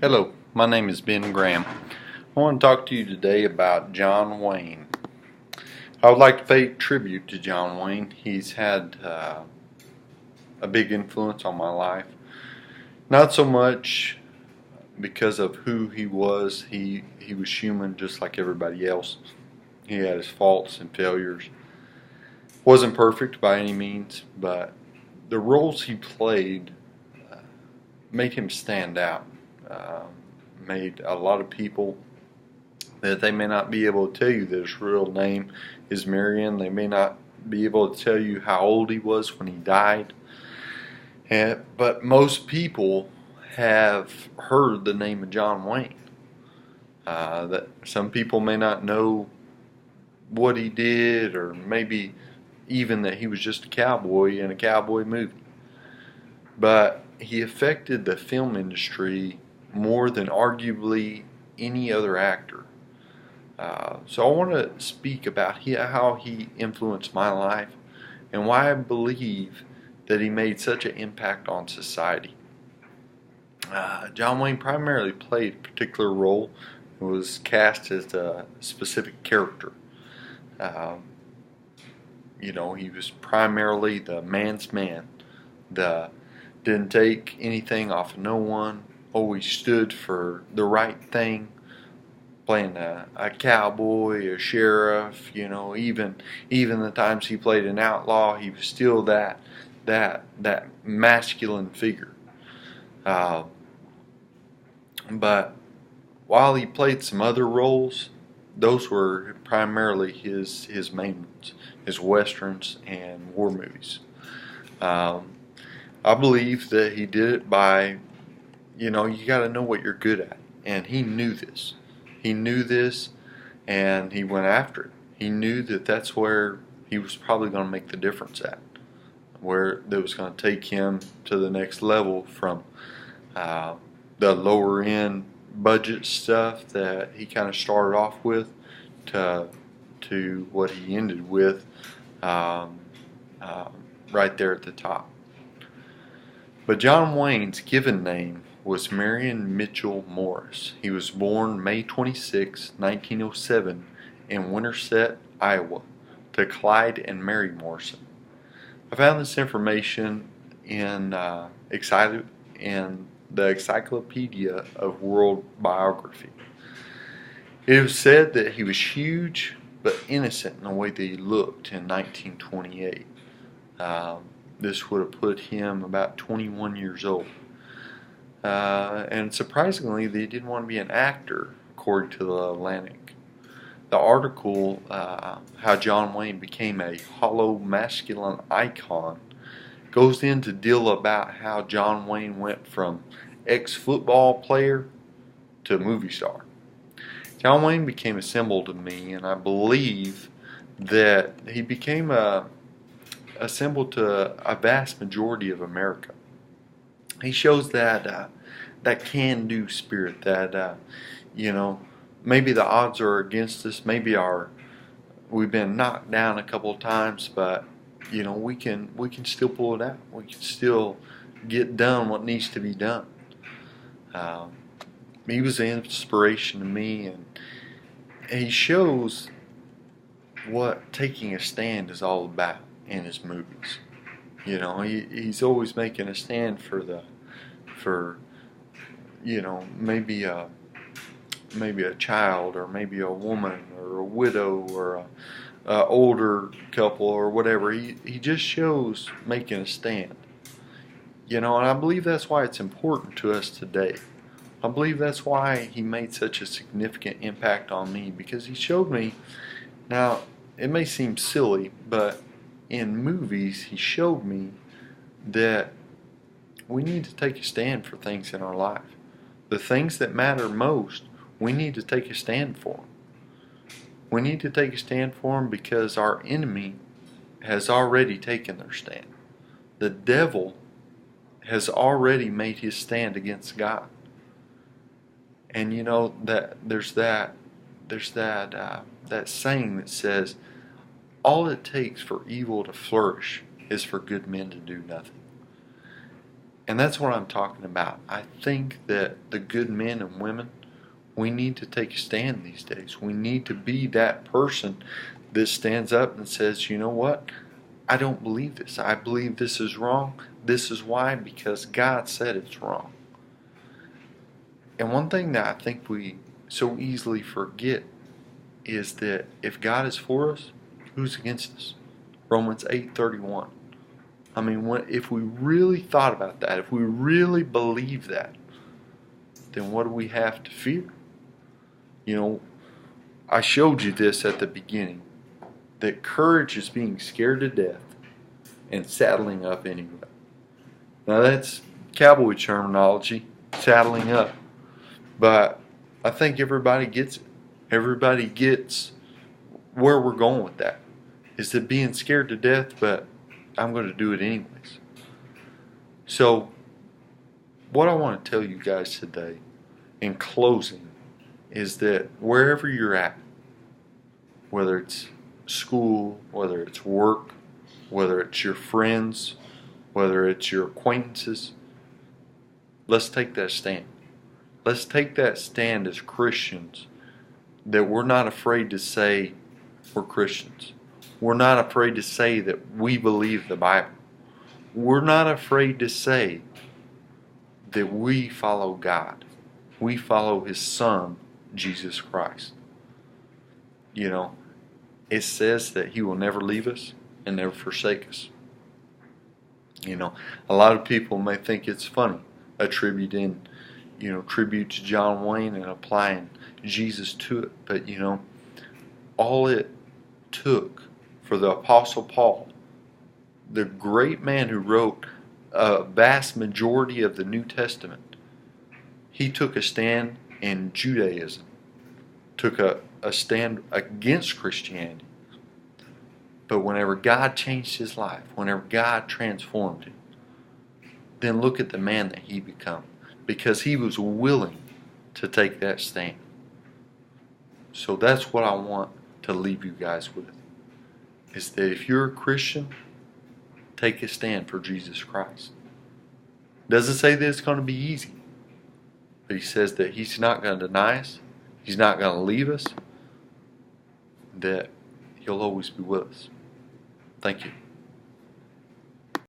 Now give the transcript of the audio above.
Hello, my name is Ben Graham. I want to talk to you today about John Wayne. I would like to pay tribute to John Wayne. He's had a big influence on my life. Not so much because of who he was. He was human just like everybody else. He had his faults and failures. Wasn't perfect by any means, but the roles he played made him stand out. Made a lot of people that they may not be able to tell you that his real name is Marion. They may not be able to tell you how old he was when he died. But most people have heard the name of John Wayne. That some people may not know what he did, or maybe even that he was just a cowboy in a cowboy movie. But he affected the film industry more than arguably any other actor. So I want to speak about how he influenced my life and why I believe that he made such an impact on society. John Wayne primarily played a particular role and was cast as a specific character. He was primarily the man's man. Didn't take anything off of no one, always stood for the right thing, playing a cowboy, a sheriff, even the times he played an outlaw, he was still that masculine figure. But while he played some other roles, those were primarily his main ones, his westerns and war movies. I believe that he did it by, you got to know what you're good at. And he knew this. He knew this, and he went after it. He knew that that's where he was probably going to make the difference at, where that was going to take him to the next level from the lower end budget stuff that he kind of started off with to what he ended with right there at the top. But John Wayne's given name was Marion Mitchell Morris. He was born May 26, 1907 in Winterset, Iowa, to Clyde and Mary Morrison. I found this information in the Encyclopedia of World Biography. It was said that he was huge but innocent in the way that he looked in 1928. This would have put him about 21 years old. And surprisingly, they didn't want to be an actor, according to the Atlantic. The article, How John Wayne Became a Hollow Masculine Icon, goes into deal about how John Wayne went from ex-football player to movie star. John Wayne became a symbol to me, and I believe that he became a symbol to a vast majority of America. He shows that can-do spirit that maybe the odds are against us, maybe we've been knocked down a couple of times, but we can still pull it out. We can still get done what needs to be done. He was an inspiration to me, and he shows what taking a stand is all about in his movies. He's always making a stand for maybe a child, or maybe a woman, or a widow, or a older couple, or whatever. He just shows making a stand. And I believe that's why it's important to us today. I believe that's why he made such a significant impact on me, because he showed me. Now, it may seem silly, but in movies, he showed me that we need to take a stand for things in our life. The things that matter most, we need to take a stand for them. We need to take a stand for them because our enemy has already taken their stand. The devil has already made his stand against God. And that there's that saying that says, all it takes for evil to flourish is for good men to do nothing. And that's what I'm talking about. I think that the good men and women, we need to take a stand these days. We need to be that person that stands up and says, you know what? I don't believe this. I believe this is wrong. This is why, because God said it's wrong. And one thing that I think we so easily forget is that if God is for us, who's against us? Romans 8:31. I mean, if we really thought about that, if we really believe that, then what do we have to fear? You know, I showed you this at the beginning, that courage is being scared to death and saddling up anyway. Now that's cowboy terminology, saddling up. But I think everybody gets it. Everybody gets where we're going with that. Is that being scared to death, but I'm going to do it anyways. So, what I want to tell you guys today, in closing, is that wherever you're at, whether it's school, whether it's work, whether it's your friends, whether it's your acquaintances, let's take that stand. Let's take that stand as Christians, that we're not afraid to say we're Christians. We're not afraid to say that we believe the Bible. We're not afraid to say that we follow God. We follow His Son, Jesus Christ. You know, it says that He will never leave us and never forsake us. You know, a lot of people may think it's funny attributing, tribute to John Wayne and applying Jesus to it. But, all it took for the Apostle Paul, the great man who wrote a vast majority of the New Testament, he took a stand in Judaism, took a stand against Christianity. But whenever God changed his life, whenever God transformed him, then look at the man that he became, because he was willing to take that stand. So that's what I want to leave you guys with, is that if you're a Christian, take a stand for Jesus Christ. Doesn't say that it's going to be easy, but he says that he's not going to deny us, he's not going to leave us, that he'll always be with us. Thank you.